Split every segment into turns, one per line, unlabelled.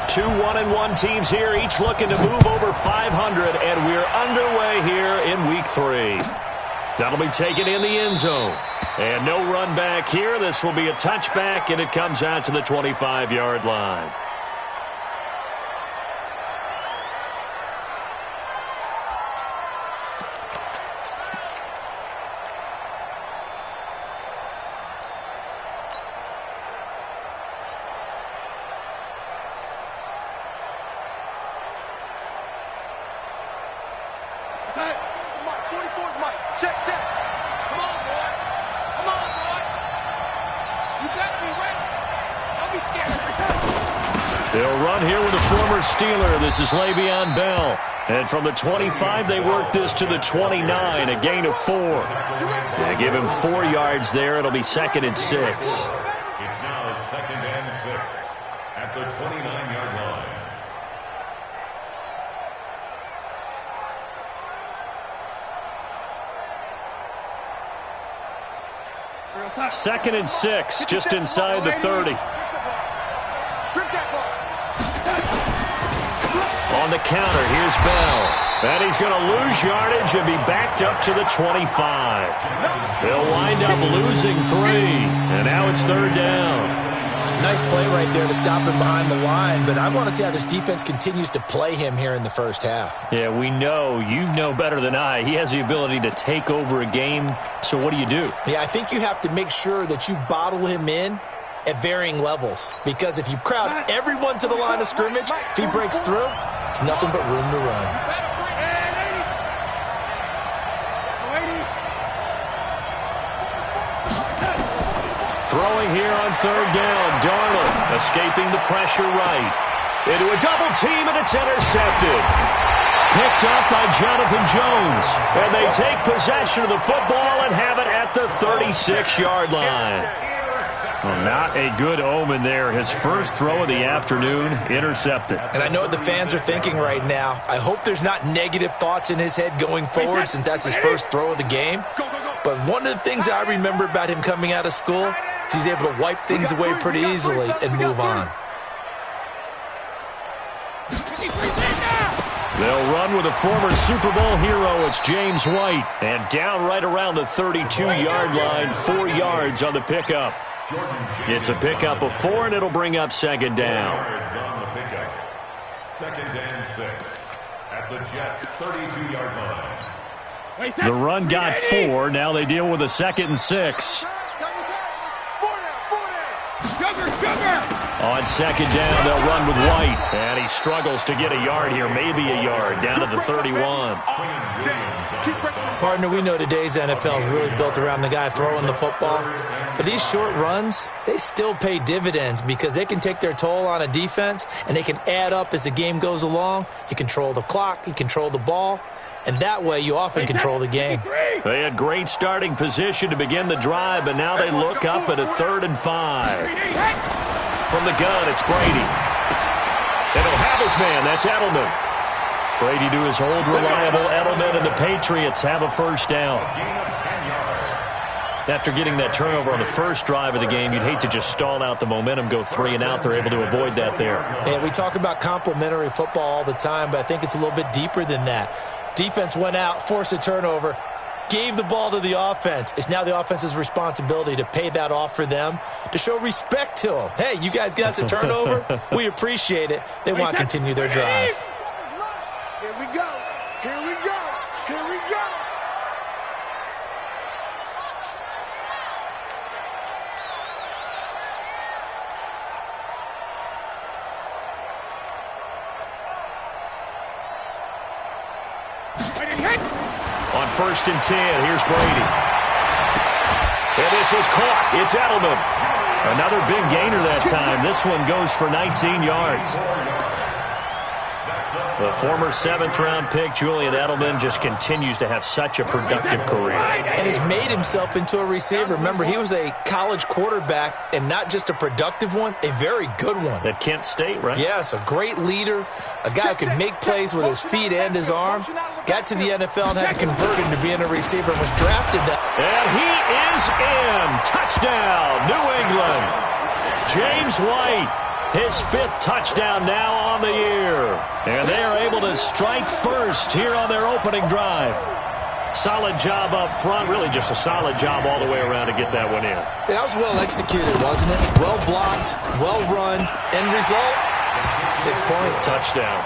Two 1-1 teams here, each looking to move over 500, and we're underway here in Week 3. That'll be taken in the end zone. And no run back here. This will be a touchback, and it comes out to the 25-yard line.
They'll run here with a former Steeler. This is Le'Veon Bell. And from the 25, they work this to the 29, a gain of 4. They give him 4 yards there. It'll be 2nd and 6.
It's now 2nd and 6 at the 29-yard line.
Second and 6, just inside the 30.
On the counter, here's Bell. And he's going to lose yardage and be backed up to the 25. They'll wind up losing 3. And now it's 3rd down.
Nice play right there to stop him behind the line, but I want to see how this defense continues to play him here in the first half.
Yeah, we know. You know better than I. He has the ability to take over a game. So what do you do?
Yeah, I think you have to make sure that you bottle him in at varying levels, because if you crowd everyone to the line of scrimmage, if he breaks through, there's nothing but room to run.
Throwing here on 3rd down. Darnold escaping the pressure right. Into a double team, and it's intercepted. Picked up by Jonathan Jones. And they take possession of the football and have it at the 36-yard line.
Well, not a good omen there. His first throw of the afternoon, intercepted.
And I know what the fans are thinking right now. I hope there's not negative thoughts in his head going forward since that's his first throw of the game. But one of the things I remember about him coming out of school is he's able to wipe things away pretty easily and move on.
They'll run with a former Super Bowl hero. It's James White. And down right around the 32-yard line, 4 yards on the pickup. It's a pickup of 4, and it'll bring up 2nd down.
On the pickup. 2nd and 6 at the Jets' 32-yard line.
The run got 4. Now they deal with a 2nd and 6.
On 2nd down, they'll run with White. And he struggles to get a yard here, maybe a yard, down to the 31.
Partner, we know today's NFL is really built around the guy throwing the football. But these short runs, they still pay dividends because they can take their toll on a defense, and they can add up as the game goes along. You control the clock, you control the ball, and that way you often control the game.
They had great starting position to begin the drive, but now they look up at a 3rd and 5. From the gun, it's Brady. And he'll have his man. That's Edelman. Brady to his old reliable Edelman, and the Patriots have a first down. After getting that turnover on the first drive of the game, you'd hate to just stall out the momentum, go 3 and out. They're able to avoid that there.
And we talk about complementary football all the time, but I think it's a little bit deeper than that. Defense went out, forced a turnover, gave the ball to the offense. It's now the offense's responsibility to pay that off for them, to show respect to them. Hey, you guys got the turnover. We appreciate it. They want to continue their drive.
Here we go. Here we go. Here we go.
On 1st and 10, here's Brady. And this is caught. It's Edelman. Another big gainer that time. This one goes for 19 yards. The former 7th-round pick, Julian Edelman, just continues to have such a productive career.
And has made himself into a receiver. Remember, he was a college quarterback, and not just a productive one, a very good one.
At Kent State, right?
Yes, a great leader, a guy who could make plays with his feet and his arm. Got to the NFL and had to convert into being a receiver and was drafted that.
And he is in. Touchdown, New England. James White.
His 5th touchdown now on the year. And they are able to strike first here on their opening drive. Solid job up front. Really just a solid job all the way around to get that one in.
That was well executed, wasn't it? Well blocked, well run. End result, 6 points.
Touchdown.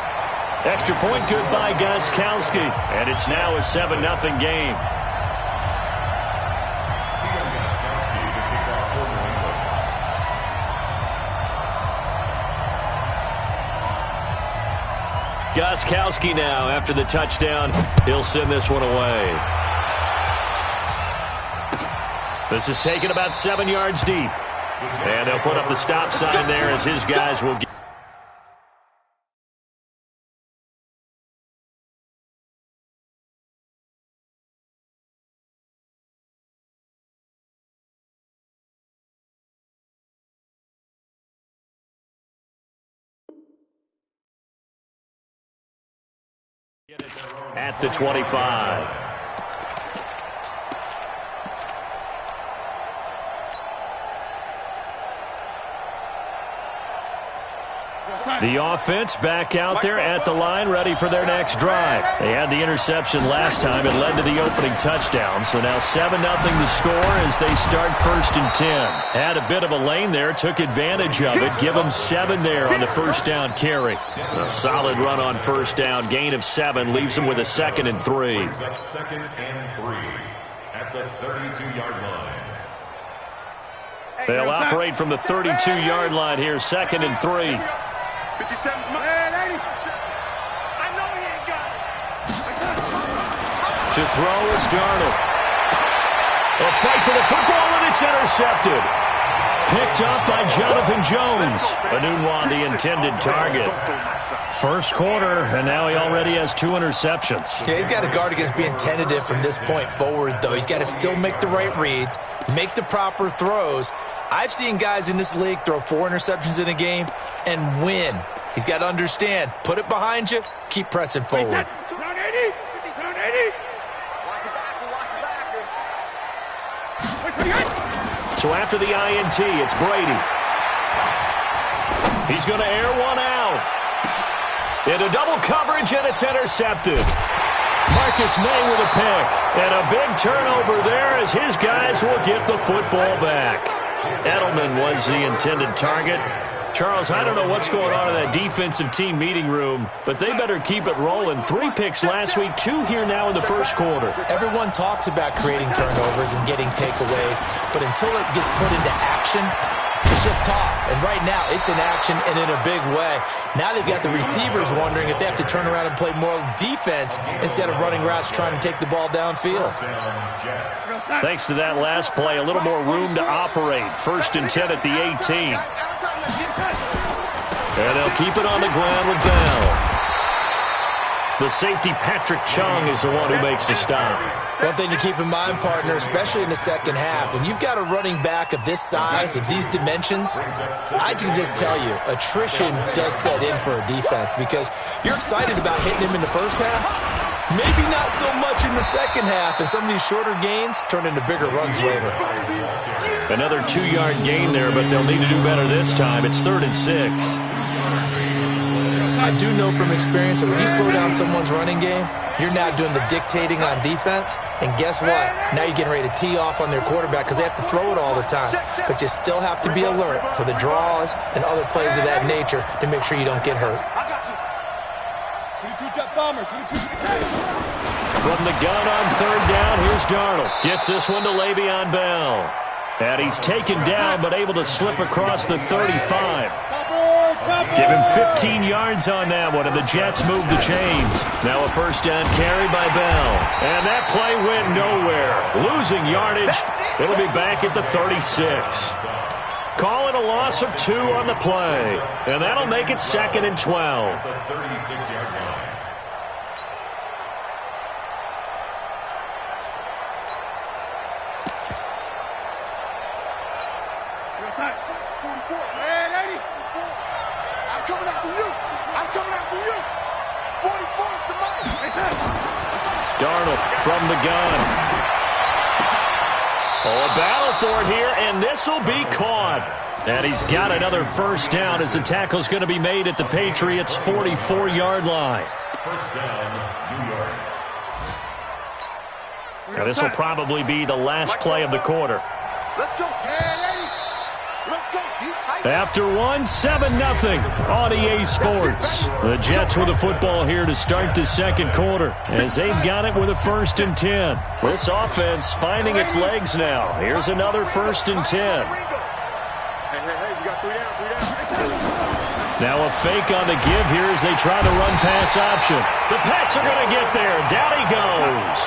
Extra point good by Gostkowski. And it's now a 7-0 game. Gostkowski now, after the touchdown, he'll send this one away. This is taken about 7 yards deep. And they'll put up the stop sign there as his guys will get. At the 25. The offense back out there at the line, ready for their next drive. They had the interception last time. It led to the opening touchdown. So now 7-0 to score as they start 1st and 10. Had a bit of a lane there, took advantage of it. Give them 7 there on the first down carry. A solid run on first down. Gain of 7 leaves them with a 2nd and 3.
2nd and 3 at the 32-yard line.
They'll operate from the 32-yard line here, 2nd and 3.
57. I know he ain't got it.
To throw is Darnold. A fight for the football, and it's intercepted. Picked up by Jonathan Jones. Enunwa, the intended target. First quarter, and now he already has 2 interceptions.
Yeah, he's got to guard against being tentative from this point forward, though. He's got to still make the right reads, make the proper throws. I've seen guys in this league throw 4 interceptions in a game and win. He's got to understand, put it behind you, keep pressing forward.
So after the INT, it's Brady. He's going to air one out. Into double coverage, and it's intercepted. Marcus May with a pick. And a big turnover there as his guys will get the football back. Edelman was the intended target. Charles, I don't know what's going on in that defensive team meeting room, but they better keep it rolling. 3 picks last week, 2 here now in the first quarter.
Everyone talks about creating turnovers and getting takeaways, but until it gets put into action, it's just talk. And right now, it's in action and in a big way. Now they've got the receivers wondering if they have to turn around and play more defense instead of running routes trying to take the ball downfield.
Thanks to that last play, a little more room to operate. 1st and 10 at the 18. And they'll keep it on the ground with Bell. The safety, Patrick Chung, is the one who makes the stop.
One thing to keep in mind, partner, especially in the second half, when you've got a running back of this size, of these dimensions, I can just tell you, attrition does set in for a defense because you're excited about hitting him in the first half. Maybe not so much in the second half, and some of these shorter gains turn into bigger runs later.
Another 2-yard gain there, but they'll need to do better this time. It's 3rd and 6.
I do know from experience that when you slow down someone's running game, you're now doing the dictating on defense, and guess what? Now you're getting ready to tee off on their quarterback because they have to throw it all the time. But you still have to be alert for the draws and other plays of that nature to make sure you don't get hurt.
From the gun on 3rd down, here's Darnold. Gets this one to Le'Veon Bell. And he's taken down but able to slip across the 35. Give him 15 yards on that one, and the Jets move the chains. Now a first down carry by Bell. And that play went nowhere. Losing yardage. It'll be back at the 36. Call it a loss of 2 on the play. And that'll make it 2nd and 12.
The 36-yard line.
Darnold from the gun. Oh, a battle for it here, and this will be caught. And he's got another first down as the tackle's going to be made at the Patriots' 44-yard line.
First down, New York.
Now, this will probably be the last play of the quarter.
Let's go. Let's go.
After one, 7-0 on EA Sports. The Jets with the football here to start the second quarter as they've got it with a 1st and 10. This offense finding its legs now. Here's another 1st and 10.
Hey, we got 3 down.
Now a fake on the give here as they try to run pass option. The Pats are going to get there. Down he goes.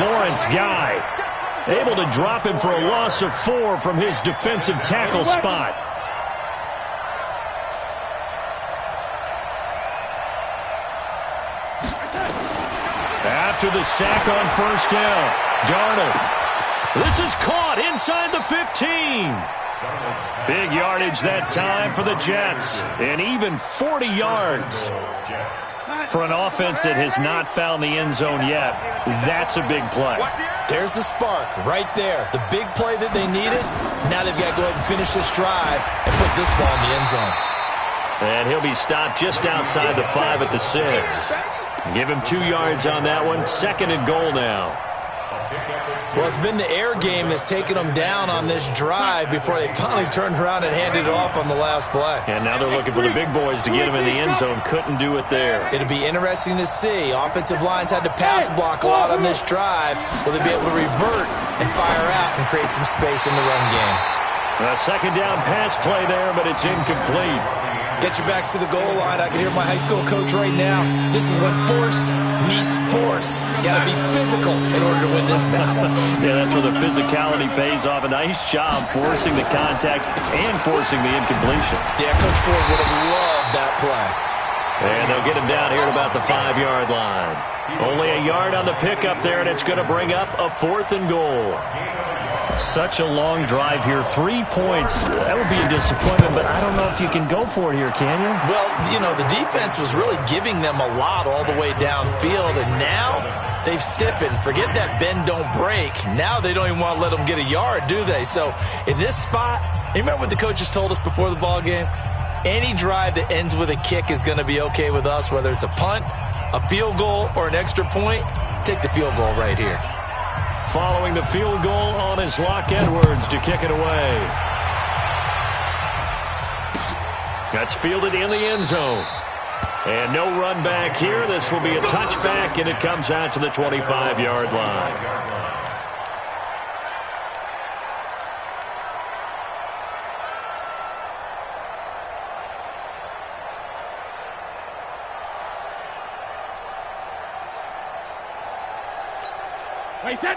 Lawrence Guy able to drop him for a loss of 4 from his defensive tackle spot. After the sack on first down, Darnold. This is caught inside the 15. Big yardage that time for the Jets. And even 40 yards. For an offense that has not found the end zone yet, that's a big play.
There's the spark right there. The big play that they needed. Now they've got to go ahead and finish this drive and put this ball in the end zone.
And he'll be stopped just outside the 5 at the 6. Give him 2 yards on that one. 2nd and goal now.
Well, it's been the air game that's taken them down on this drive before they finally turned around and handed it off on the last play.
And now they're looking for the big boys to get him in the end zone. Couldn't do it there.
It'll be interesting to see. Offensive lines had to pass block a lot on this drive. Will they be able to revert and fire out and create some space in the run game?
A 2nd down pass play there, but it's incomplete.
Get your backs to the goal line. I can hear my high school coach right now. This is when force meets force. Got to be physical in order to win this battle.
Yeah, that's where the physicality pays off. A nice job forcing the contact and forcing the incompletion.
Yeah, Coach Ford would have loved that play.
And they'll get him down here at about the 5-yard line. Only a yard on the pickup there, and it's going to bring up a 4th and goal. Such a long drive here. 3 points. That would be a disappointment, but I don't know if you can go for it here, can you?
Well, you know, the defense was really giving them a lot all the way downfield, and now they've stiffened. Forget that bend, don't break. Now they don't even want to let them get a yard, do they? So in this spot, you remember what the coaches told us before the ball game? Any drive that ends with a kick is going to be okay with us, whether it's a punt, a field goal, or an extra point. Take the field goal right here.
Following the field goal on is Locke Edwards to kick it away. That's fielded in the end zone. And no run back here. This will be a touchback, and it comes out to the 25-yard line.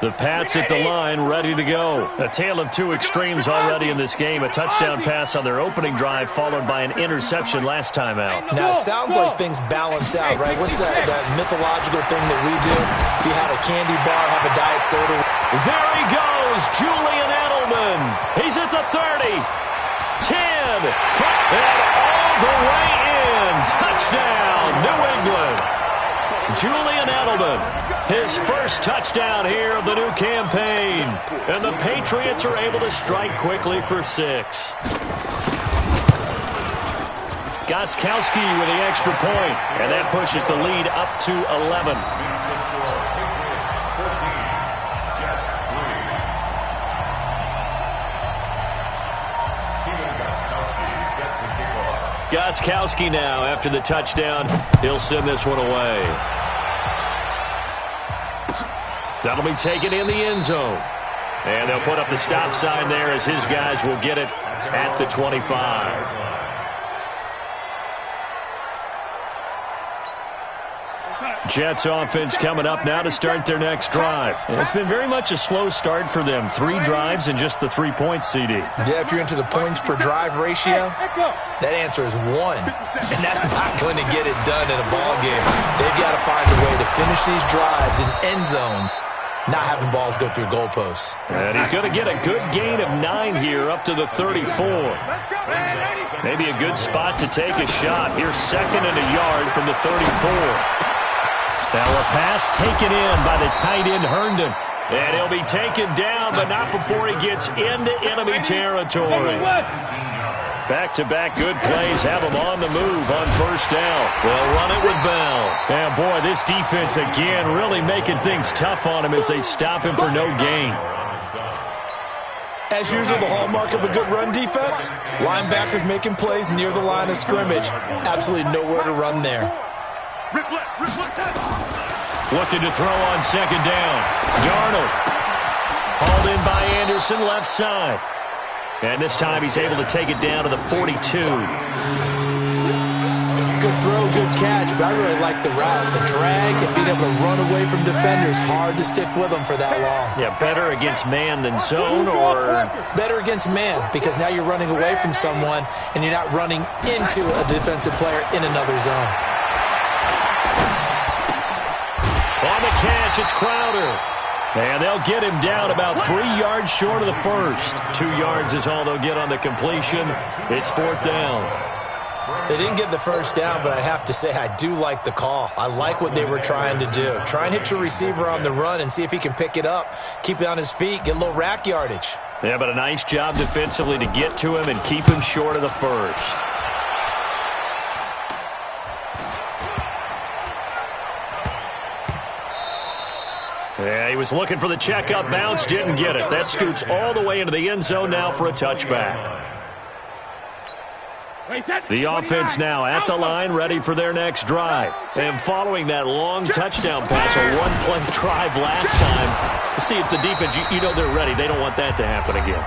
The Pats at the line, ready to go. A tale of 2 extremes already in this game. A touchdown pass on their opening drive, followed by an interception last time out.
Now, it sounds like things balance out, right? What's that mythological thing that we do? If you had a candy bar, have a diet soda.
There he goes, Julian Edelman. He's at the 30, 10, and all the way in. Touchdown, New England. Julian Edelman, his first touchdown here of the new campaign. And the Patriots are able to strike quickly for 6. Gostkowski with the extra point, and that pushes the lead up to 11. Gostkowski now, after the touchdown, he'll send this one away. That'll be taken in the end zone. And they'll put up the stop sign there as his guys will get it at the 25. Jets offense coming up now to start their next drive. And it's been very much a slow start for them. 3 drives and just the 3 points, CD.
Yeah, if you're into the points per drive ratio, that answer is 1. And that's not going to get it done in a ball game. They've got to find a way to finish these drives in end zones, not having balls go through goalposts.
And he's going to get a good gain of 9 here up to the 34. Maybe a good spot to take a shot. Here's 2nd and a yard from the 34. Now a pass taken in by the tight end Herndon. And he'll be taken down, but not before he gets into enemy territory. Back-to-back good plays have him on the move on first down. They'll run it with Bell. And, boy, this defense, again, really making things tough on him as they stop him for no gain.
As usual, the hallmark of a good run defense, linebackers making plays near the line of scrimmage. Absolutely nowhere to run there.
Looking to throw on second down. Darnold. Hauled in by Anderson, left side. And this time he's able to take it down to the 42.
Good throw, good catch, but I really like the route. The drag and being able to run away from defenders, hard to stick with them for that long.
Yeah, better against man than zone, or?
Better against man, because now you're running away from someone and you're not running into a defensive player in another zone.
On the catch, it's Crowder. And they'll get him down about 3 yards short of the first. 2 yards is all they'll get on the completion. It's fourth down.
They didn't get the first down, but I have to say I do like the call. I like what they were trying to do. Try and hit your receiver on the run and see if he can pick it up, keep it on his feet, get a little rack yardage.
Yeah, but a nice job defensively to get to him and keep him short of the first. Yeah, he was looking for the checkup bounce, didn't get it. That scoots all the way into the end zone now for a touchback. The offense now at the line, ready for their next drive. And following that long touchdown pass, a one-play drive last time, to see if the defense, you know they're ready. They don't want that to happen again.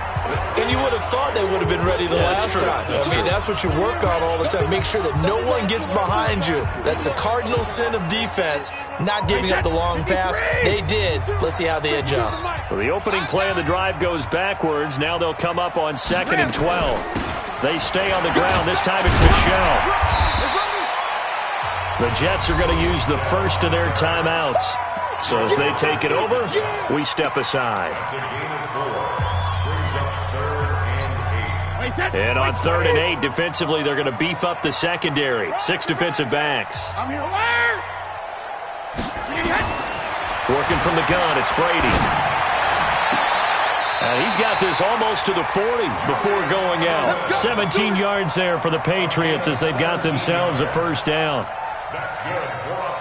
And you would have thought they would have been ready the last time. I mean, that's what you work on all the time. Make sure that no one gets behind you. That's the cardinal sin of defense, not giving up the long pass. They did. Let's see how they adjust.
So the opening play of the drive goes backwards. Now they'll come up on 2nd and 12. They stay on the ground. This time it's Michel. The Jets are going to use the first of their timeouts. So as they take it over, we step aside. And on 3rd and 8, defensively, they're going to beef up the secondary. 6 defensive backs. Working from the gun, it's Brady. And he's got this almost to the 40 before going out. 17 yards there for the Patriots as they've got themselves a first down.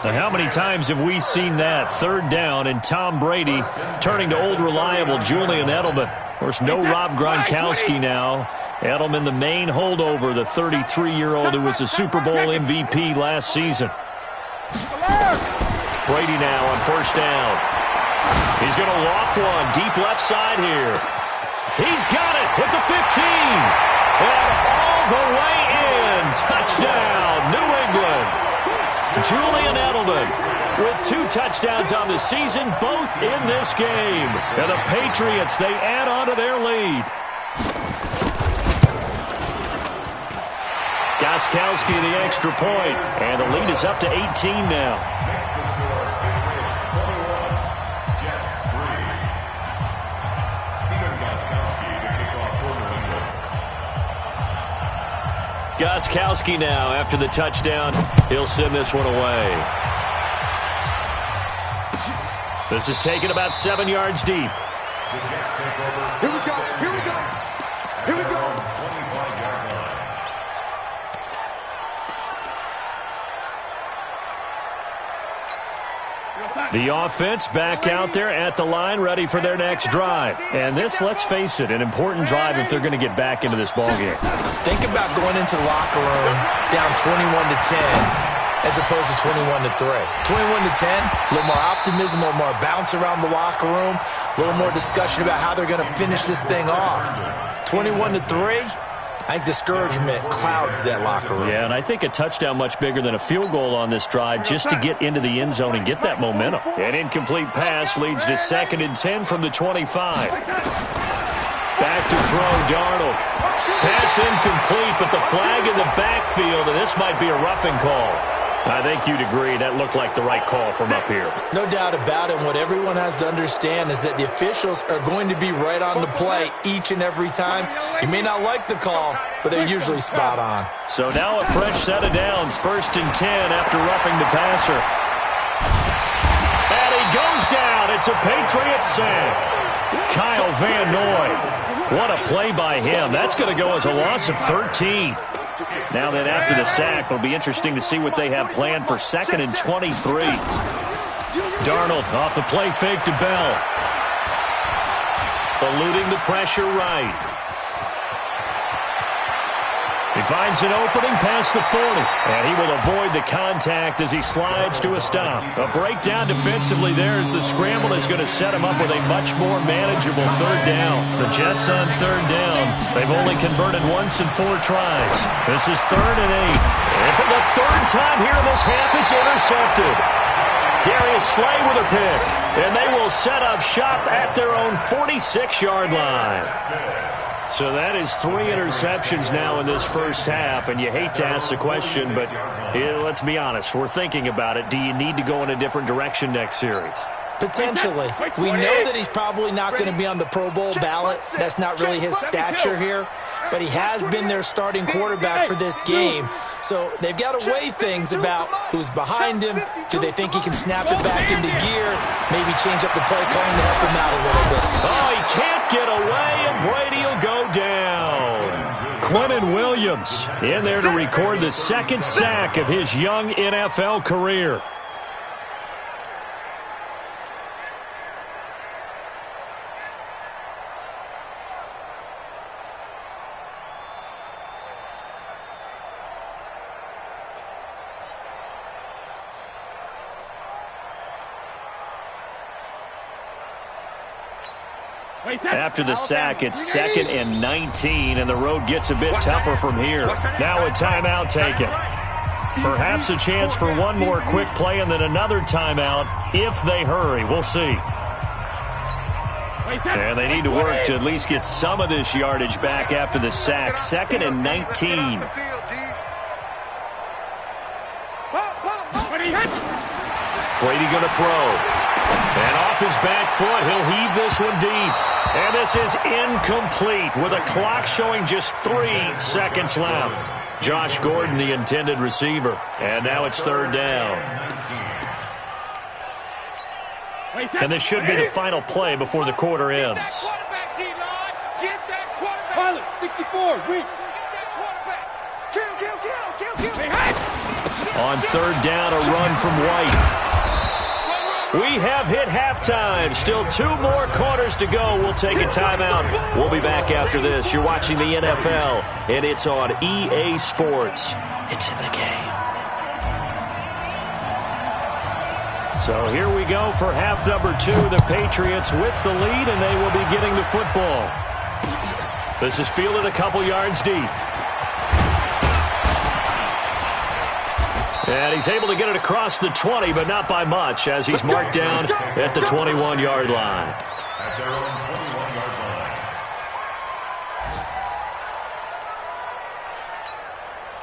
Now, how many times have we seen that? 3rd down and Tom Brady turning to old reliable Julian Edelman. Of course, no Rob Gronkowski now. Edelman, the main holdover, the 33-year-old who was a Super Bowl MVP last season. Brady now on first down. He's going to loft one deep left side here. He's got it with the 15. And all the way in. Touchdown, New England. Julian Edelman with 2 touchdowns on the season, both in this game. And the Patriots, they add on to their lead. Gostkowski the extra point. And the lead is up to 18 now. Gostkowski now, after the touchdown, he'll send this one away. This is taken about 7 yards deep.
Here we go, here we go, here we go.
The offense back out there at the line, ready for their next drive. And this, let's face it, an important drive if they're going to get back into this ballgame.
Think about going into the locker room down 21-10 as opposed to 21-3. 21-10, a little more optimism, a little more bounce around the locker room, a little more discussion about how they're going to finish this thing off. 21-3. I think discouragement clouds that locker room.
Yeah, and I think a touchdown much bigger than a field goal on this drive just to get into the end zone and get that momentum. An incomplete pass leads to 2nd and 10 from the 25. Back to throw, Darnold. Pass incomplete, but the flag in the backfield, and this might be a roughing call. I think you'd agree that looked like the right call from up here.
No doubt about it. What everyone has to understand is that the officials are going to be right on the play each and every time. You may not like the call, but they're usually spot on.
So now a fresh set of downs, 1st and 10 after roughing the passer. And he goes down. It's a Patriots sack. Kyle Van Noy. What a play by him. That's going to go as a loss of 13. Now then, after the sack, it'll be interesting to see what they have planned for 2nd and 23. Darnold off the play fake to Bell. Eluding the pressure right. He finds an opening past the 40, and he will avoid the contact as he slides to a stop. A breakdown defensively there as the scramble is going to set him up with a much more manageable 3rd down. The Jets on 3rd down. They've only converted once in 4 tries. This is 3rd and 8. And for the 3rd time here in this half, it's intercepted. Darius Slay with a pick, and they will set up shop at their own 46-yard line. So that is 3 interceptions now in this first half, and you hate to ask the question, but let's be honest. We're thinking about it. Do you need to go in a different direction next series?
Potentially. We know that he's probably not going to be on the Pro Bowl ballot. That's not really his stature here. But he has been their starting quarterback for this game. So they've got to weigh things about who's behind him. Do they think he can snap it back into gear? Maybe change up the play calling to help him out a little bit.
Oh, he can't get away, and Brady will go down. Quentin Williams in there to record the 2nd sack of his young NFL career. After the sack, it's 2nd and 19, and the road gets a bit tougher from here. Now a timeout taken. Perhaps a chance for one more quick play and then another timeout if they hurry. We'll see. And they need to work to at least get some of this yardage back after the sack. 2nd and 19. Brady going to throw. And off his back foot, he'll heave this one deep. And this is incomplete with a clock showing just 3 seconds left. Josh Gordon, the intended receiver. And now it's 3rd down. And this should be the final play before the quarter ends.
Pilot, 64, weak.
On 3rd down, a run from White. We have hit halftime. Still 2 more quarters to go. We'll take a timeout. We'll be back after this. You're watching the NFL, and it's on EA Sports. It's in the game. So here we go for half number 2. The Patriots with the lead, and they will be getting the football. This is fielded a couple yards deep. And he's able to get it across the 20, but not by much, as he's marked down at the 21-yard line.
At their own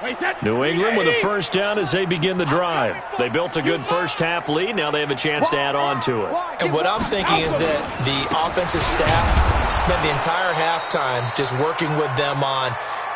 21-yard line.
New England with a 1st down as they begin the drive. They built a good first half lead. Now they have a chance to add on to it.
And what I'm thinking is that the offensive staff spent the entire halftime just working with them on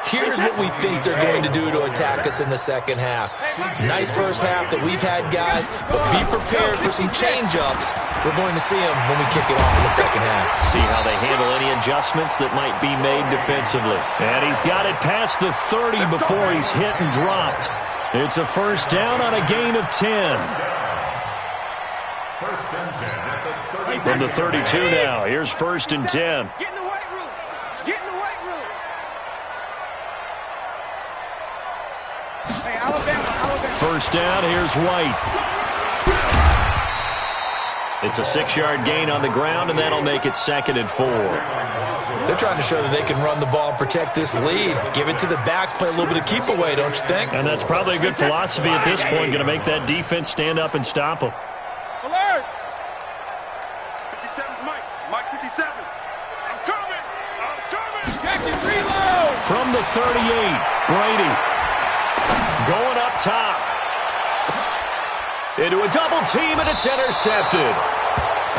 here's what we think they're going to do to attack us in the second half. Nice first half that we've had, guys, but be prepared for some change-ups. We're going to see them when we kick it off in the second half.
See how they handle any adjustments that might be made defensively. And he's got it past the 30 before he's hit and dropped. It's a 1st down on a gain of 10.
1st and 10 at the 30.
From the 32 now, here's 1st and 10.
Get in the weight room. Get in the weight room. Hey, Alabama.
1st down, here's White. It's a 6-yard gain on the ground, and that'll make it 2nd and 4.
They're trying to show that they can run the ball and protect this lead. Give it to the backs, play a little bit of keep away, don't you think?
And that's probably a good philosophy at this point, going to make that defense stand up and stop them.
Alert! 57, Mike 57. I'm coming! Jackson, reload!
From the 38, Brady. Going up top. Into a double team, and it's intercepted.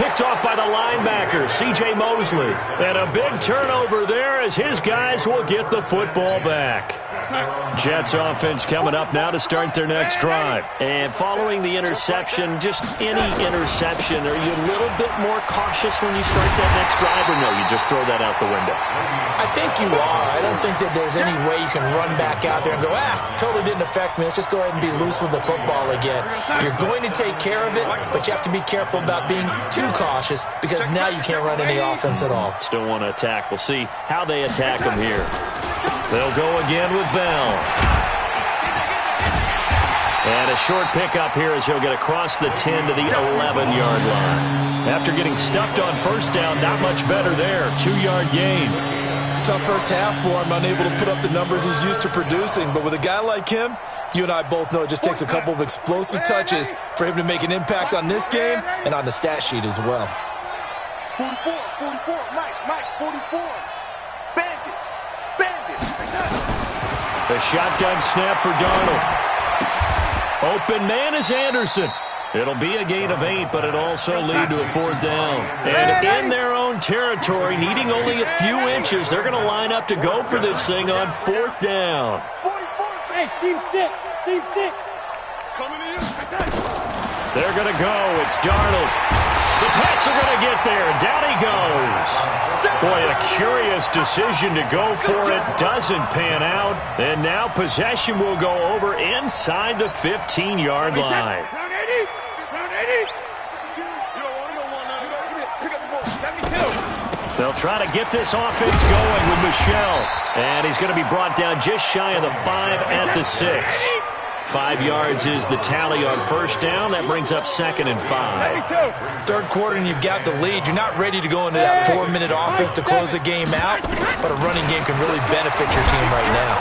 Picked off by the linebacker, C.J. Mosley. And a big turnover there as his guys will get the football back. Jets offense coming up now to start their next drive. And following the interception, just any interception, are you a little bit more cautious when you start that next drive, or no, you just throw that out the window?
I think you are. I don't think that there's any way you can run back out there and go, totally didn't affect me. Let's just go ahead and be loose with the football again. You're going to take care of it, but you have to be careful about being too cautious because now you can't run any offense at all.
Still want to attack. We'll see how they attack them here. They'll go again with Bell. And a short pickup here as he'll get across the 10 to the 11-yard line. After getting stuffed on first down, not much better there. 2-yard gain.
Tough first half for him, unable to put up the numbers he's used to producing. But with a guy like him, you and I both know it just takes a couple of explosive touches for him to make an impact on this game and on the stat sheet as well.
44, Mike, 44. Bandit.
The shotgun snap for Darnold. Open man is Anderson. It'll be a gain of 8, but it'll also lead to a 4th down. And in their own territory, needing only a few inches, they're going to line up to go for this thing on 4th down.
44.
Hey, Team 6.
Coming to you.
They're going to go. It's Darnold. The Pats are going to get there. Down he goes. Boy, a curious decision to go for it. Doesn't pan out. And now possession will go over inside the 15-yard line.
Round 80. You don't want to pick up the ball. 72.
They'll try to get this offense going with Michel. And he's going to be brought down just shy of the 5 at the 6. 5 yards is the tally on first down. That brings up 2nd and 5.
Third quarter and you've got the lead. You're not ready to go into that 4-minute offense to close the game out, but a running game can really benefit your team right now.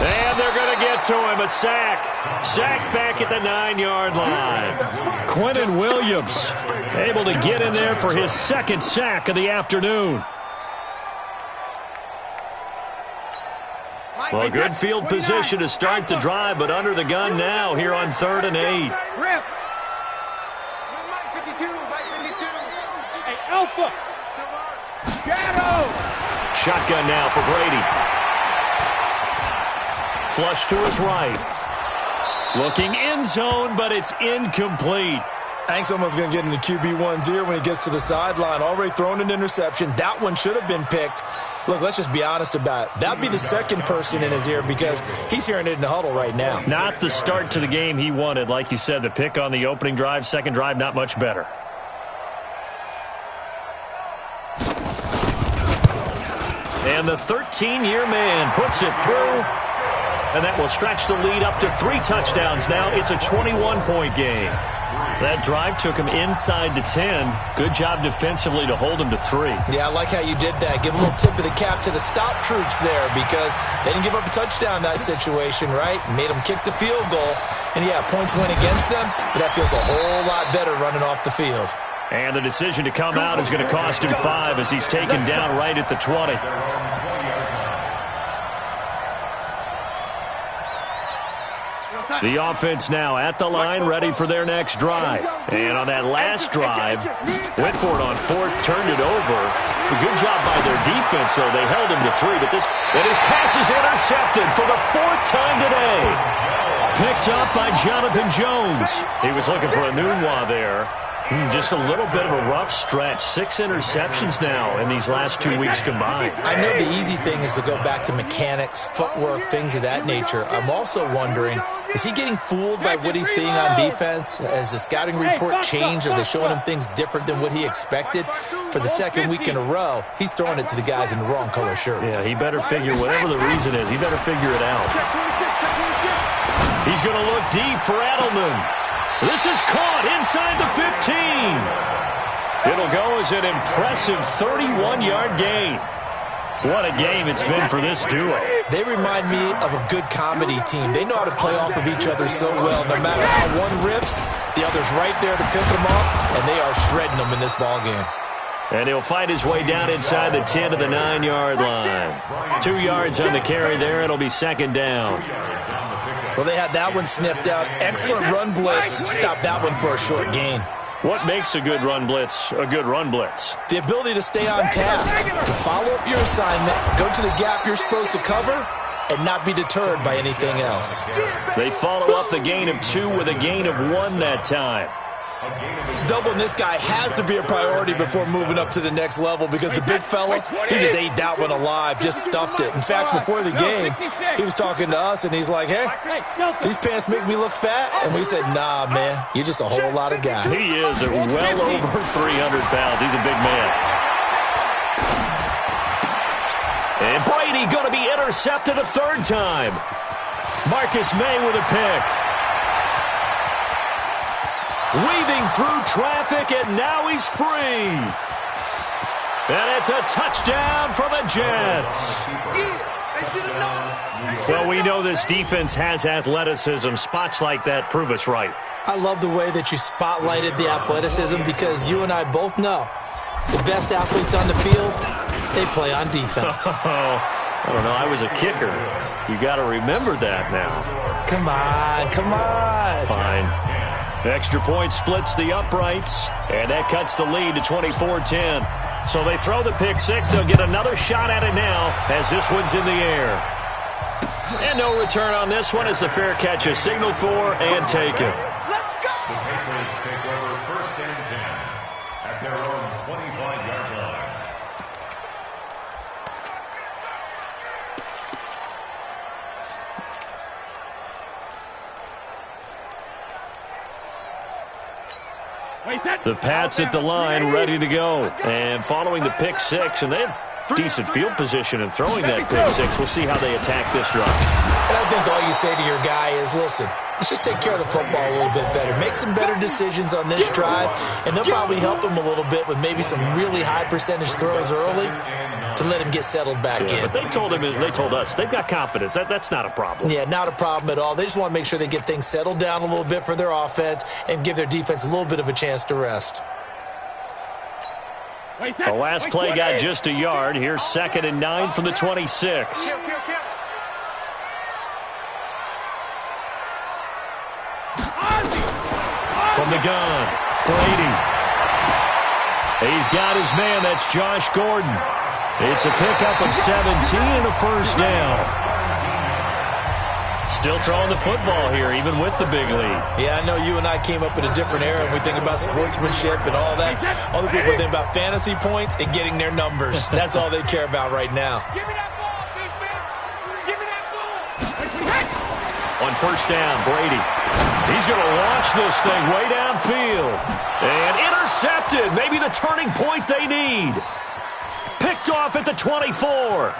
And they're going to get to him. A sack. Sacked back at the 9-yard line. Quentin Williams able to get in there for his 2nd sack of the afternoon. Well, good field position to start the drive, but under the gun now here on 3rd and 8.
Rip. Mike 52.
Hey, Alpha.
Shadow.
Shotgun now for Brady. Flush to his right. Looking end zone, but it's incomplete.
I think someone's going to get into QB1's ear when he gets to the sideline. Already thrown an interception. That one should have been picked. Look, let's just be honest about it. That'd be the second person in his ear because he's hearing it in the huddle right now.
Not the start to the game he wanted. Like you said, the pick on the opening drive, second drive, not much better. And the 13-year man puts it through. And that will stretch the lead up to 3 touchdowns now. It's a 21-point game. That drive took him inside the 10. Good job defensively to hold him to 3.
Yeah, I like how you did that. Give a little tip of the cap to the stop troops there because they didn't give up a touchdown in that situation, right? Made them kick the field goal. And, yeah, points went against them, but that feels a whole lot better running off the field.
And the decision to come out is going to cost him 5 as he's taken down right at the 20. The offense now at the line, ready for their next drive. And on that last drive, went for it on 4th, turned it over. A good job by their defense, though. They held him to 3, but his pass is intercepted for the 4th time today. Picked up by Jonathan Jones. He was looking for a Nunwa there. Just a little bit of a rough stretch. 6 interceptions now in these last 2 weeks combined.
I know the easy thing is to go back to mechanics, footwork, things of that nature. I'm also wondering, is he getting fooled by what he's seeing on defense? Has the scouting report changed? Are they showing him things different than what he expected? For the second week in a row, he's throwing it to the guys in the wrong color shirts.
Yeah, he better figure, whatever the reason is, he better figure it out. He's going to look deep for Edelman. This is caught inside the 15. It'll go as an impressive 31-yard gain. What a game it's been for this duo.
They remind me of a good comedy team. They know how to play off of each other so well. No matter how one rips, the other's right there to pick them up, and they are shredding them in this ballgame.
And he'll fight his way down inside the 10 to the 9-yard line. 2 yards on the carry there. It'll be 2nd down.
Well, they had that one sniffed out. Excellent run blitz. Stopped that one for a short gain.
What makes a good run blitz a good run blitz?
The ability to stay on task, to follow up your assignment, go to the gap you're supposed to cover, and not be deterred by anything else.
They follow up the gain of 2 with a gain of 1 that time.
Doubling this guy has to be a priority before moving up to the next level because the big fella, he just ate that one alive, just stuffed it. In fact, before the game, he was talking to us, and he's like, hey, these pants make me look fat? And we said, nah, man, you're just a whole lot of guy.
He is at well over 300 pounds. He's a big man. And Brady going to be intercepted a 3rd time. Marcus May with a pick. Weaving through traffic, and now he's free. And it's a touchdown for the Jets. Well, we know this defense has athleticism. Spots like that prove us right.
I love the way that you spotlighted the athleticism because you and I both know the best athletes on the field, they play on defense.
I don't know. I was a kicker. You got to remember that now.
Come on, come on.
Fine. Extra point splits the uprights, and that cuts the lead to 24-10. So they throw the pick 6. They'll get another shot at it now as this one's in the air. And no return on this one as the fair catch is signaled for and taken.
Let's go! The Patriots take over 1st and 10 at their own 25-yard line.
The Pats at the line, ready to go. And following the pick 6, and they have decent field position in throwing that pick 6. We'll see how they attack this drive.
And I think all you say to your guy is, listen, let's just take care of the football a little bit better. Make some better decisions on this drive, and they'll probably help him a little bit with maybe some really high percentage throws early to let him get settled back in.
But they told us they've got confidence. That's not a problem.
Yeah, not a problem at all. They just want to make sure they get things settled down a little bit for their offense and give their defense a little bit of a chance to rest.
The last play got just a yard. Here's 2nd and 9 from the 26. From the gun, Brady. He's got his man. That's Josh Gordon. It's a pickup of 17 and a 1st down. Still throwing the football here, even with the big lead.
Yeah, I know you and I came up in a different era, and we think about sportsmanship and all that. Other people think about fantasy points and getting their numbers. That's all they care about right now.
Give me that ball, defense! Give me that ball!
On 1st down, Brady. He's going to launch this thing way downfield. And intercepted. Maybe the turning point they need. Picked off at the 24.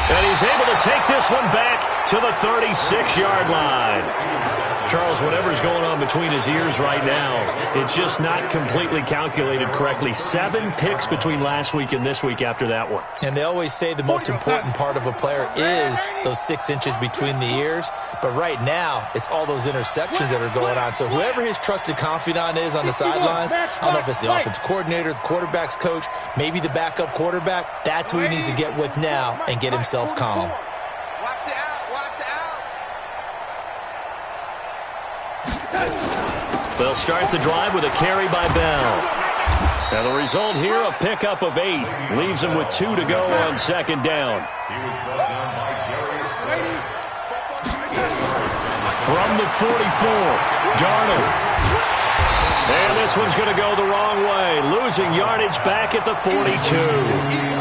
And he's able to take this one back to the 36-yard line. Charles, whatever's going on between his ears right now, it's just not completely calculated correctly. 7 picks between last week and this week after that one.
And they always say the most important part of a player is those 6 inches between the ears. But right now, it's all those interceptions that are going on. So whoever his trusted confidant is on the sidelines, I don't know if it's the offensive coordinator, the quarterback's coach, maybe the backup quarterback, that's who he needs to get with now and get himself calm.
They'll start the drive with a carry by Bell. And the result here, a pickup of 8. Leaves him with 2 to go on 2nd down.
He was brought down by Darius Slay.
From the 44, Darnold. And this one's going to go the wrong way. Losing yardage back at the 42.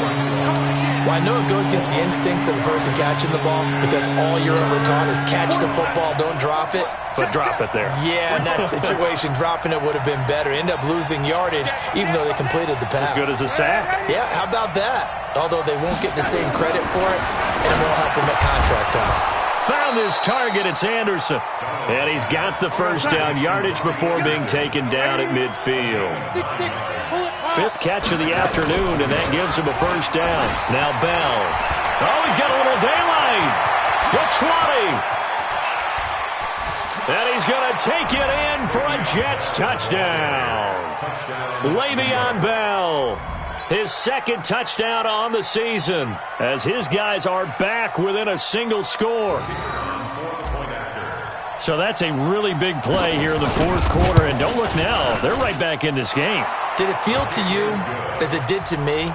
Well, I know it goes against the instincts of the person catching the ball because all you're ever taught is catch the football, don't drop it.
But drop it there.
Yeah, in that situation, dropping it would have been better. End up losing yardage even though they completed the pass.
As good as a sack.
Yeah, how about that? Although they won't get the same credit for it, and it won't help them at contract time.
Found his target. It's Anderson. And he's got the 1st down yardage before being taken down at midfield. 5th catch of the afternoon, and that gives him a 1st down. Now Bell. Oh, he's got a little daylight. The 20. And he's going to take it in for a Jets touchdown. Le'Veon Bell. His 2nd touchdown on the season as his guys are back within a single score. So that's a really big play here in the fourth quarter. And don't look now. They're right back in this game.
Did it feel to you, as it did to me,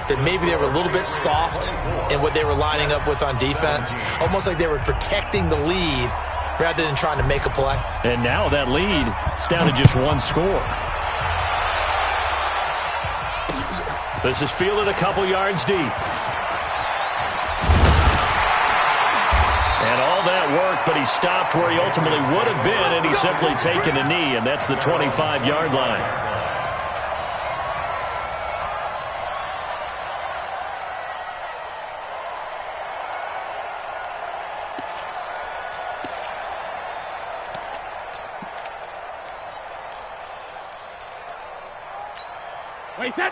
that maybe they were a little bit soft in what they were lining up with on defense? Almost like they were protecting the lead rather than trying to make a play.
And now that lead is down to just one score. This is fielded a couple yards deep. And all that work, but he stopped where he ultimately would have been, and he's simply taken a knee, and that's the 25-yard line.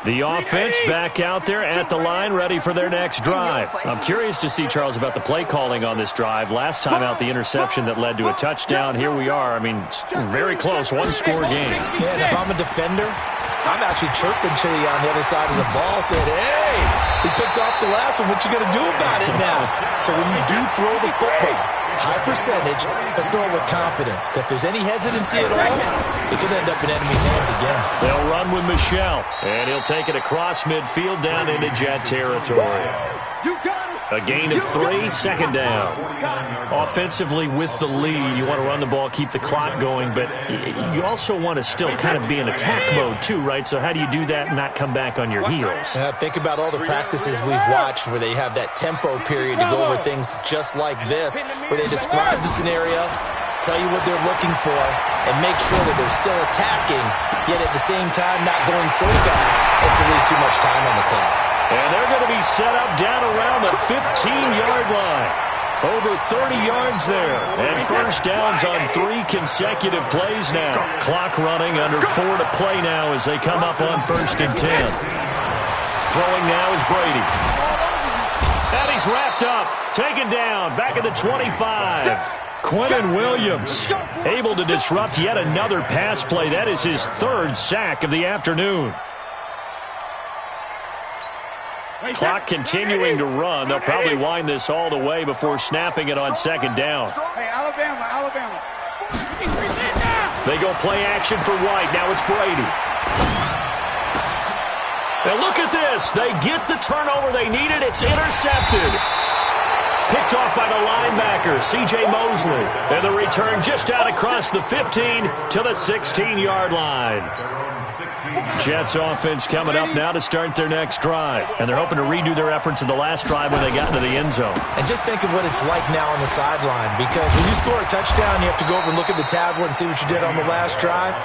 The offense back out there at the line, ready for their next drive. I'm curious to see, Charles, about the play calling on this drive. Last time out, the interception that led to a touchdown. Here we are. I mean, very close, one-score game.
Yeah, and if I'm a defender, I'm actually chirping to you on the other side of the ball, saying, hey, we picked off the last one. What you going to do about it now? So when you do throw the football, high percentage, but throw it with confidence. If there's any hesitancy at all, it could end up in enemy's hands again.
They'll run with Michel, and he'll take it across midfield down into Jet territory. A gain of 3, second down. Offensively with the lead, you want to run the ball, keep the clock going, but you also want to still kind of be in attack mode too, right? So how do you do that and not come back on your heels?
Think about all the practices we've watched where they have that tempo period to go over things just like this, where they describe the scenario, tell you what they're looking for, and make sure that they're still attacking, yet at the same time not going so fast as to leave too much time on the clock.
And they're going to be set up down around the 15-yard line. Over 30 yards there. And first downs on 3 consecutive plays now. Clock running, under 4 to play now as they come up on 1st and 10. Throwing now is Brady. And he's wrapped up. Taken down. Back at the 25. Quentin Williams able to disrupt yet another pass play. That is his 3rd sack of the afternoon. Clock continuing to run. They'll probably wind this all the way before snapping it on 2nd down.
Hey, Alabama.
They go play action for White. Now it's Brady. And look at this. They get the turnover they needed. It's intercepted. Picked off by the linebacker, C.J. Mosley. And the return just out across the 15 to the 16-yard line. Jets offense coming up now to start their next drive. And they're hoping to redo their efforts in the last drive when they got into the end zone.
And just think of what it's like now on the sideline, because when you score a touchdown, you have to go over and look at the tablet and see what you did on the last drive.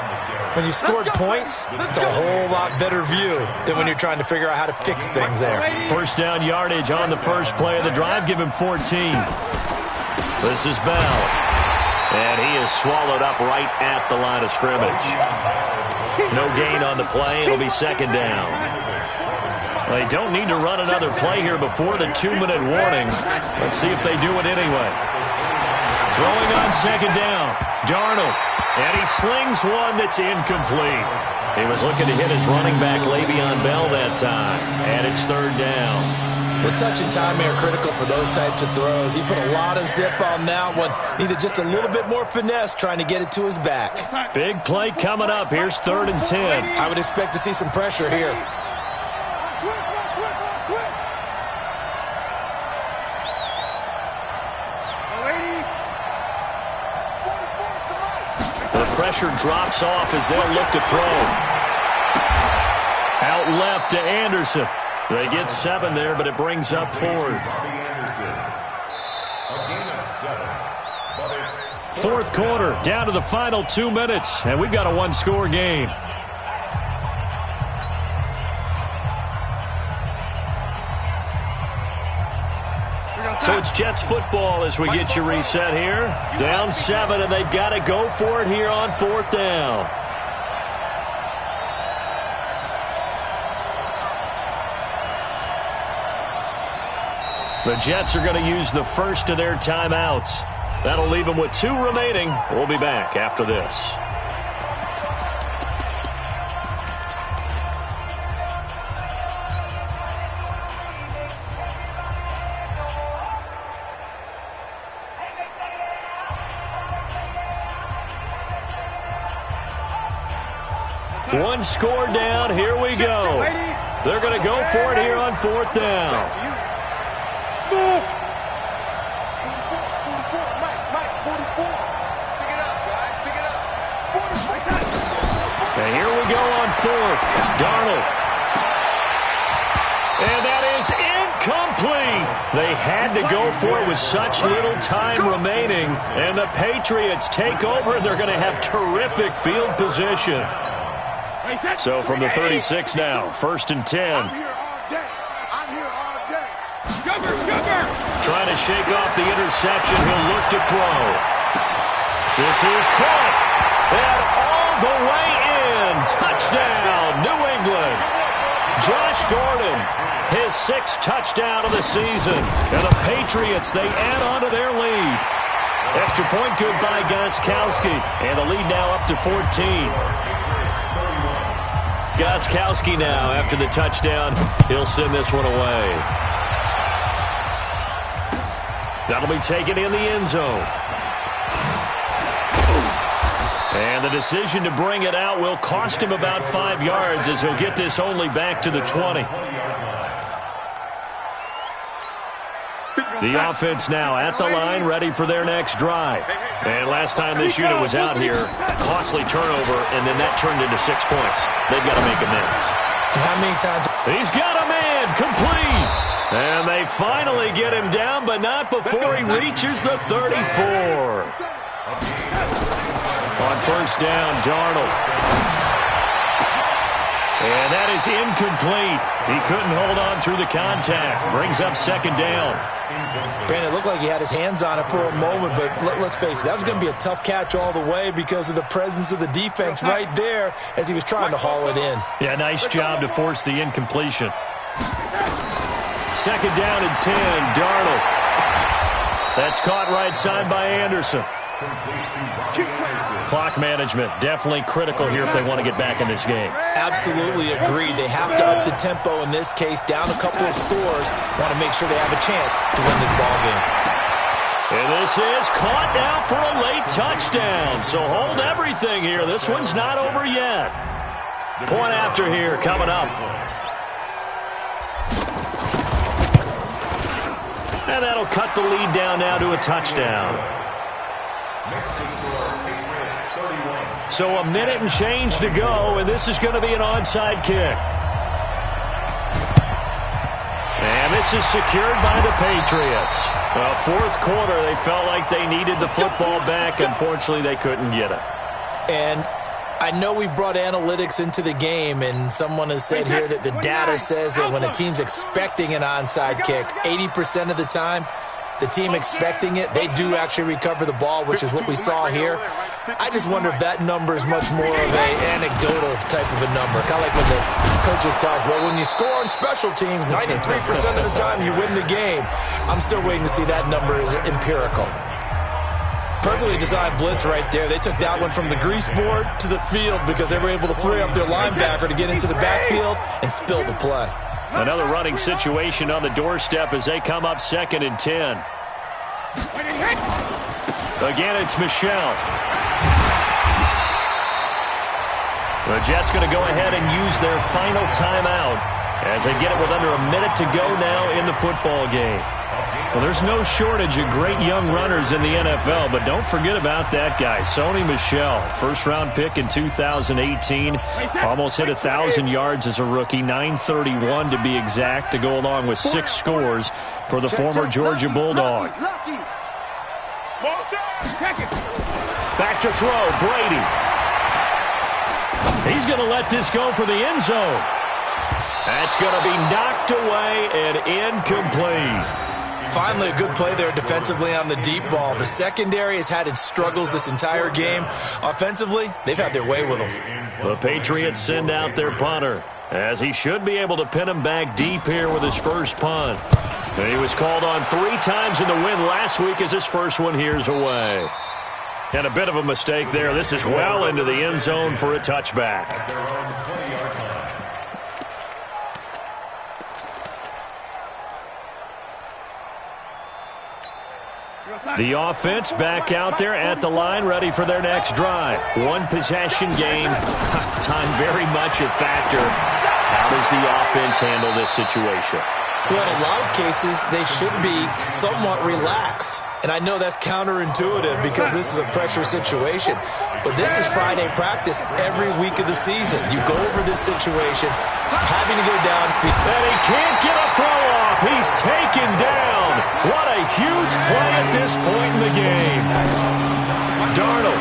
When you scored points, it's a whole lot better view than when you're trying to figure out how to fix things there.
First down yardage on the first play of the drive. Give him 14. This is Bell. And he is swallowed up right at the line of scrimmage. No gain on the play. It'll be 2nd down. They don't need to run another play here before the 2-minute warning. Let's see if they do it anyway. Throwing on 2nd down. Darnold. And he slings one that's incomplete. He was looking to hit his running back, Le'Veon Bell, that time. And it's 3rd down.
Well, touch and timing are critical for those types of throws. He put a lot of zip on that one. Needed just a little bit more finesse trying to get it to his back.
Big play coming up. Here's 3rd and 10.
I would expect to see some pressure here.
The pressure drops off as they'll look to throw. Out left to Anderson. They get 7 there, but it brings up 4th. 4th quarter, down to the final 2 minutes, and we've got a 1-score game. So it's Jets football as we get you reset here. Down 7, and they've got to go for it here on 4th down. The Jets are going to use the first of their timeouts. That'll leave them with 2 remaining. We'll be back after this.
One score down. Here we go. They're going to go for it here on fourth down. And here we go on fourth. Darnold. And that is incomplete. They had to go for it with such little time remaining. And the Patriots take over. They're going to have terrific field position. So from the 36 now, 1st and 10.
I'm here all day. I'm here all day.
Trying to shake off the interception. He'll look to throw. This is caught. And all the way in. Touchdown, New England. Josh Gordon, his 6th touchdown of the season. And the Patriots, they add on to their lead. Extra point good by Gostkowski. And the lead now up to 14. Gostkowski now, after the touchdown, he'll send this one away. That'll be taken in the end zone. And the decision to bring it out will cost him about 5 yards as he'll get this only back to the 20. The offense now at the line, ready for their next drive. And last time this unit was out here, costly turnover, and then that turned into 6 points. They've got to make amends.
And how many times?
He's got a man, complete. And they finally get him down, but not before he reaches the 34. On first down, Darnold. And that is incomplete. He couldn't hold on through the contact. Brings up 2nd down.
Brandon, it looked like he had his hands on it for a moment, but let's face it, that was going to be a tough catch all the way because of the presence of the defense right there as he was trying to haul it in.
Yeah, nice job to force the incompletion. 2nd down and 10, Darnold. That's caught right side by Anderson. Clock management, definitely critical here if they want to get back in this game.
Absolutely agreed. They have to up the tempo in this case, down a couple of scores. Want to make sure they have a chance to win this ball game.
And this is caught now for a late touchdown. So hold everything here. This one's not over yet. Point after here coming up. And that'll cut the lead down now to a touchdown. So a minute and change to go, and this is going to be an onside kick. And this is secured by the Patriots. Well, 4th quarter, they felt like they needed the football back. Unfortunately, they couldn't get it.
And I know we brought analytics into the game, and someone has said here that the data says that when a team's expecting an onside kick, 80% of the time, the team expecting it, they do actually recover the ball, which is what we saw here. I just wonder if that number is much more of an anecdotal type of a number. Kind of like when the coaches tell us, well, when you score on special teams, 93% of the time you win the game. I'm still waiting to see that number is empirical. Perfectly designed blitz right there. They took that one from the grease board to the field because they were able to free up their linebacker to get into the backfield and spill the play.
Another running situation on the doorstep as they come up 2nd and 10. Again, it's Michel. The Jets going to go ahead and use their final timeout as they get it with under a minute to go now in the football game. Well, there's no shortage of great young runners in the NFL, but don't forget about that guy, Sony Michel. First-round pick in 2018. Almost hit 1,000 yards as a rookie, 931 to be exact, to go along with 6 scores for the former Georgia Bulldog. Back to throw, Brady. He's going to let this go for the end zone. That's going to be knocked away and incomplete.
Finally, a good play there defensively on the deep ball. The secondary has had its struggles this entire game. Offensively, they've had their way with them.
The Patriots send out their punter, as he should be able to pin him back deep here with his first punt. And he was called on 3 times in the win last week as his first one here's away. And a bit of a mistake there. This is well into the end zone for a touchback.
The offense back out there at the line, ready for their next drive. One possession game. Time very much a factor. How does the offense handle this situation?
Well, in a lot of cases, they should be somewhat relaxed. And I know that's counterintuitive because this is a pressure situation. But this is Friday practice every week of the season. You go over this situation, having to go down.
And he can't get a throw off. He's taken down. What a huge play at this point in the game. Darnold.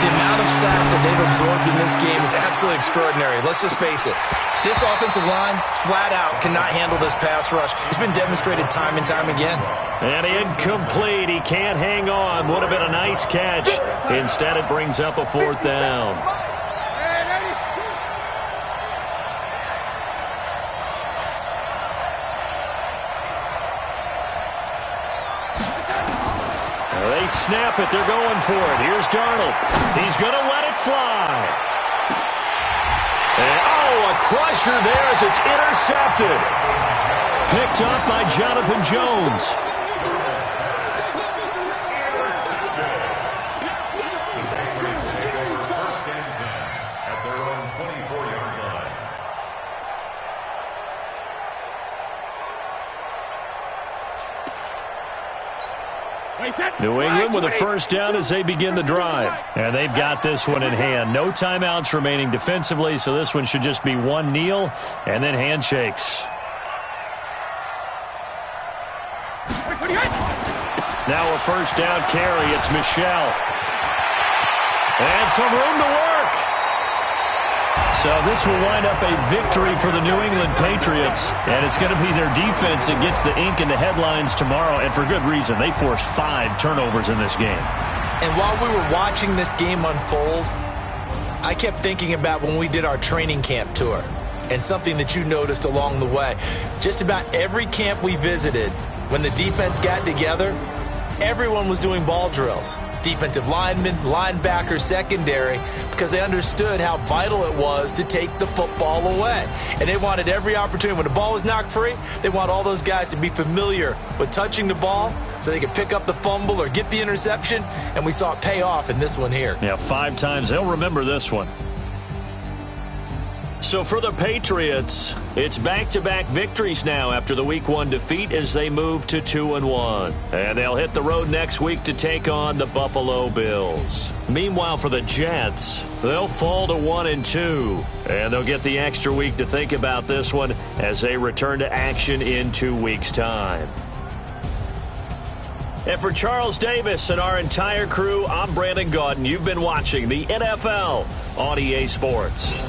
The amount of sacks that they've absorbed in this game is absolutely extraordinary. Let's just face it. This offensive line, flat out, cannot handle this pass rush. It's been demonstrated time and time again.
And incomplete. He can't hang on. Would have been a nice catch. Instead, it brings up a fourth down. They snap it. They're going for it. Here's Darnold. He's going to let it fly. And, a crusher there as it's intercepted. Picked up by Jonathan Jones.
At their own 24-yard line.
New England with a first down as they begin the drive. And they've got this one in hand. No timeouts remaining defensively, so this one should just be one kneel and then handshakes. Now a first down carry. It's Michel. And some room to work. So this will wind up a victory for the New England Patriots. And it's going to be their defense that gets the ink in the headlines tomorrow. And for good reason. They forced 5 turnovers in this game.
And while we were watching this game unfold, I kept thinking about when we did our training camp tour. And something that you noticed along the way. Just about every camp we visited, when the defense got together, everyone was doing ball drills. Defensive linemen, linebackers, secondary, because they understood how vital it was to take the football away. And they wanted every opportunity. When the ball was knocked free, they want all those guys to be familiar with touching the ball so they could pick up the fumble or get the interception. And we saw it pay off in this one here.
Yeah, 5 times. They'll remember this one. So for the Patriots, it's back-to-back victories now after the Week 1 defeat as they move to 2-1. And they'll hit the road next week to take on the Buffalo Bills. Meanwhile, for the Jets, they'll fall to 1-2. And they'll get the extra week to think about this one as they return to action in 2 weeks' time. And for Charles Davis and our entire crew, I'm Brandon Gaudin. You've been watching the NFL on EA Sports.